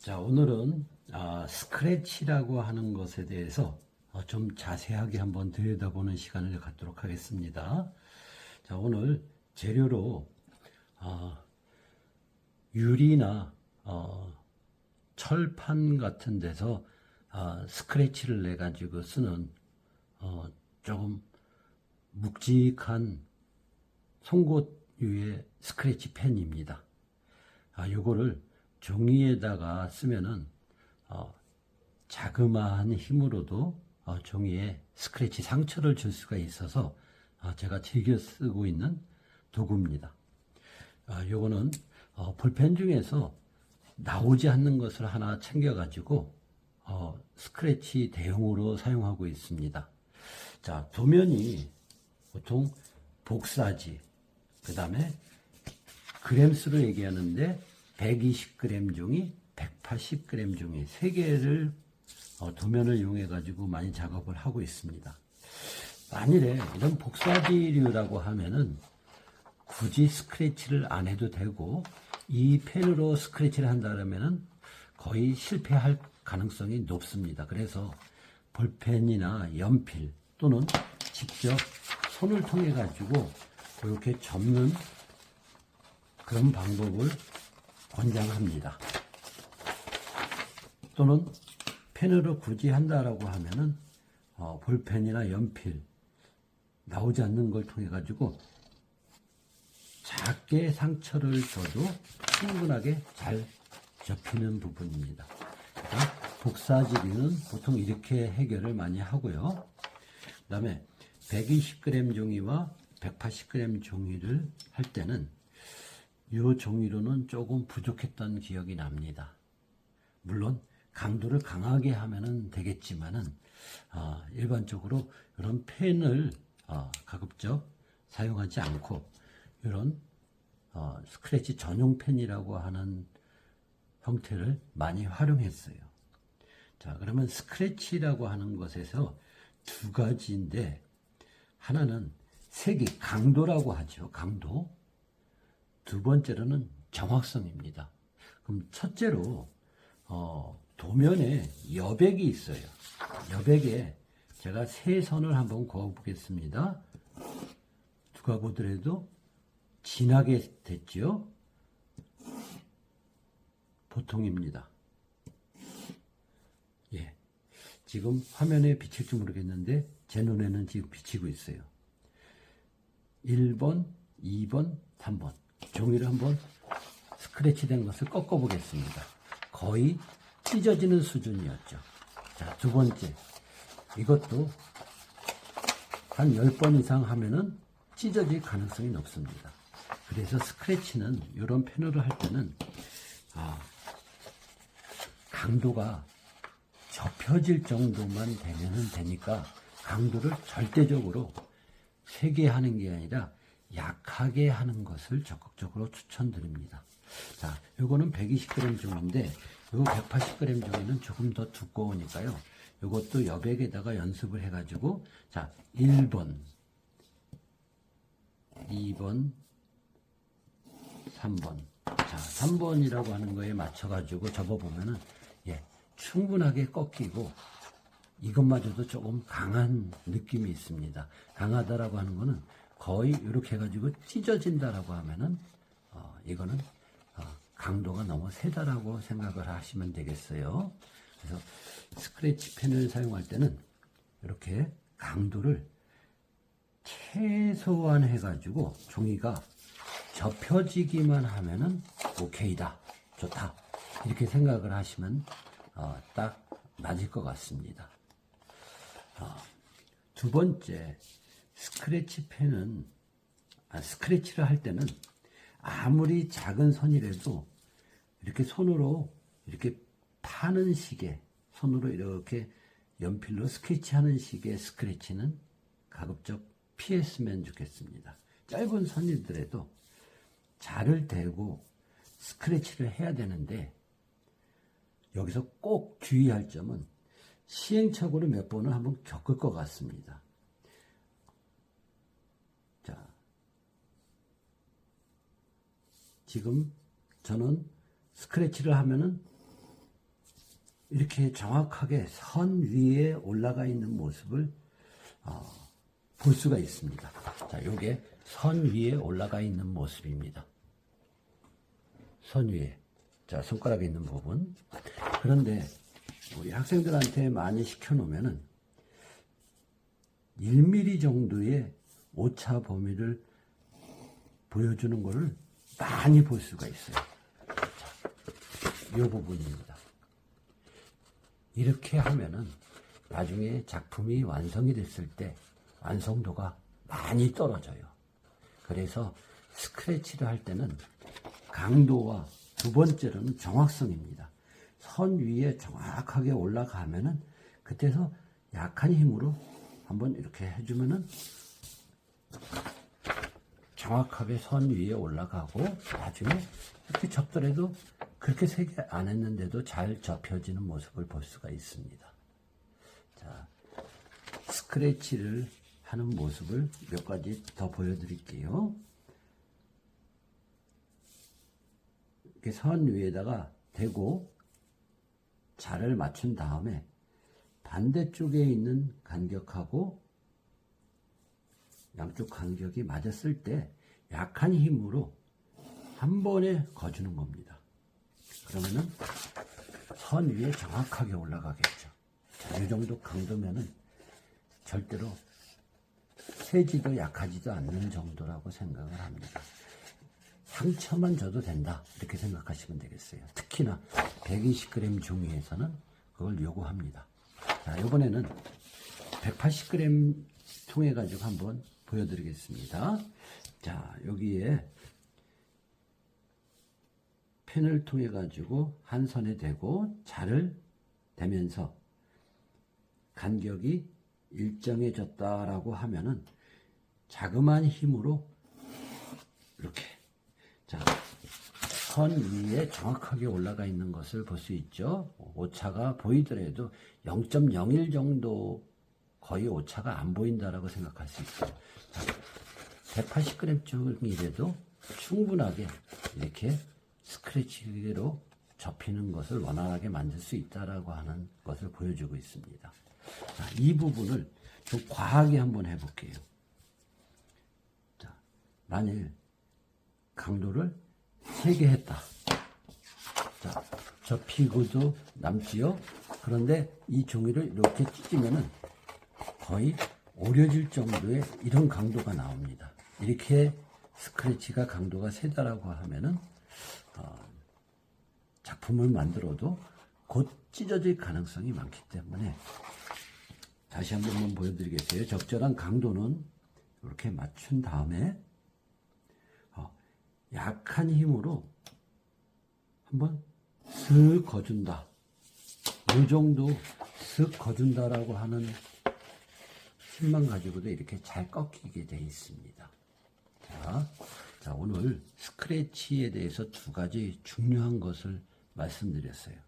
자, 오늘은 스크래치라고 하는 것에 대해서 좀 자세하게 한번 들여다보는 시간을 갖도록 하겠습니다. 자, 오늘 재료로 유리나 철판 같은 데서 스크래치를 내 가지고 쓰는 조금 묵직한 송곳유의 스크래치 펜입니다. 요거를 종이에다가 쓰면은 자그마한 힘으로도 종이에 스크래치 상처를 줄 수가 있어서 제가 즐겨 쓰고 있는 도구입니다. 요거는 볼펜 중에서 나오지 않는 것을 하나 챙겨 가지고 스크래치 대용으로 사용하고 있습니다. 자, 도면이 보통 복사지, 그 다음에 그램수로 얘기하는데 120g 종이, 180g 종이 3개를 도면을 이용해 가지고 많이 작업을 하고 있습니다. 만일에 이런 복사지류라고 하면은 굳이 스크래치를 안 해도 되고, 이 펜으로 스크래치를 한다 그러면은 거의 실패할 가능성이 높습니다. 그래서 볼펜이나 연필 또는 직접 손을 통해 가지고 이렇게 접는 그런 방법을 권장합니다. 또는 펜으로 굳이 한다라고 하면은 볼펜이나 연필 나오지 않는 걸 통해 가지고 작게 상처를 줘도 충분하게 잘 접히는 부분입니다. 복사지류는 보통 이렇게 해결을 많이 하고요. 그 다음에 120g 종이와 180g 종이를 할 때는 이 종이로는 조금 부족했던 기억이 납니다. 물론 강도를 강하게 하면 되겠지만은 일반적으로 이런 펜을 가급적 사용하지 않고 이런 스크래치 전용 펜이라고 하는 형태를 많이 활용했어요. 자, 그러면 스크래치라고 하는 것에서 두 가지인데, 하나는 색이 강도라고 하죠. 강도. 두 번째로는 정확성입니다. 그럼 첫째로 도면에 여백이 있어요. 여백에 제가 세 선을 한번 그어 보겠습니다. 누가 보더라도 진하게 됐죠. 보통입니다. 예, 지금 화면에 비칠지 모르겠는데 제 눈에는 지금 비치고 있어요. 1번, 2번, 3번 종이를 한번 스크래치 된 것을 꺾어 보겠습니다. 거의 찢어지는 수준이었죠. 자, 두 번째, 이것도 한 10번 이상 하면은 찢어질 가능성이 높습니다. 그래서 스크래치는 이런 펜으로 할 때는 강도가 접혀질 정도만 되면 되니까 강도를 절대적으로 세게 하는 게 아니라 약하게 하는 것을 적극적으로 추천드립니다. 자, 요거는 120g 종인데 요 180g 종이는 조금 더 두꺼우니까요. 요것도 여백에다가 연습을 해가지고, 자, 1번, 2번, 3번. 자, 3번이라고 하는 거에 맞춰가지고 접어보면은, 충분하게 꺾이고, 이것마저도 조금 강한 느낌이 있습니다. 강하다라고 하는 거는 거의 이렇게 해가지고 찢어진다라고 하면은, 이거는, 강도가 너무 세다라고 생각을 하시면 되겠어요. 그래서 스크래치 펜을 사용할 때는 이렇게 강도를 최소한 해가지고 종이가 접혀지기만 하면은 오케이다, 좋다, 이렇게 생각을 하시면 딱 맞을 것 같습니다. 두 번째, 스크래치 펜은 스크래치를 할 때는 아무리 작은 선이라도 이렇게 손으로 이렇게 파는 식의, 손으로 이렇게 연필로 스케치하는 식의 스크래치는 가급적 피했으면 좋겠습니다. 짧은 선이더라도 자를 대고 스크래치를 해야 되는데, 여기서 꼭 주의할 점은 시행착오를 몇 번을 한번 겪을 것 같습니다. 자, 지금 저는 스크래치를 하면은 이렇게 정확하게 선 위에 올라가 있는 모습을 볼 수가 있습니다. 자, 요게 선 위에 올라가 있는 모습입니다. 선 위에. 자, 손가락에 있는 부분. 그런데 우리 학생들한테 많이 시켜놓으면은 1mm 정도의 오차 범위를 보여주는 것을 많이 볼 수가 있어요. 자, 이 부분입니다. 이렇게 하면은 나중에 작품이 완성이 됐을 때 완성도가 많이 떨어져요. 그래서 스크래치를 할 때는 강도와 두 번째로는 정확성입니다. 선 위에 정확하게 올라가면은 그때서 약한 힘으로 한번 이렇게 해주면은 정확하게 선 위에 올라가고 나중에 이렇게 접더라도 그렇게 세게 안 했는데도 잘 접혀지는 모습을 볼 수가 있습니다. 자, 스크래치를 하는 모습을 몇 가지 더 보여드릴게요. 이렇게 선 위에다가 대고 자를 맞춘 다음에 반대쪽에 있는 간격하고 양쪽 간격이 맞았을 때 약한 힘으로 한 번에 거주는 겁니다. 그러면은 선 위에 정확하게 올라가겠죠. 자, 이 정도 강도면은 절대로 세지도 약하지도 않는 정도라고 생각을 합니다. 상처만 줘도 된다 이렇게 생각하시면 되겠어요. 특히나 120g 종이에서는 그걸 요구합니다. 자, 이번에는 180g 통해 가지고 한번 보여드리겠습니다. 자, 여기에 펜을 통해 가지고 한 선에 대고 자를 대면서 간격이 일정해졌다라고 하면은 자그마한 힘으로 이렇게 자, 선 위에 정확하게 올라가 있는 것을 볼 수 있죠. 오차가 보이더라도 0.01 정도 거의 오차가 안 보인다라고 생각할 수 있어요. 180g 쪽이라도 충분하게 이렇게 스크래치로 접히는 것을 원활하게 만들 수 있다라고 하는 것을 보여주고 있습니다. 자, 이 부분을 좀 과하게 한번 해볼게요. 자, 만일 강도를 세게 했다. 자, 접히고도 남지요. 그런데 이 종이를 이렇게 찢으면은 거의 오려질 정도의 이런 강도가 나옵니다. 이렇게 스크래치가 강도가 세다라고 하면은 작품을 만들어도 곧 찢어질 가능성이 많기 때문에 다시 한 번만 보여드리겠어요. 적절한 강도는 이렇게 맞춘 다음에 약한 힘으로 한번 슥 거준다. 이 정도 슥 거준다라고 하는 힘만 가지고도 이렇게 잘 꺾이게 되어 있습니다. 자, 오늘 스크래치에 대해서 두 가지 중요한 것을 말씀드렸어요.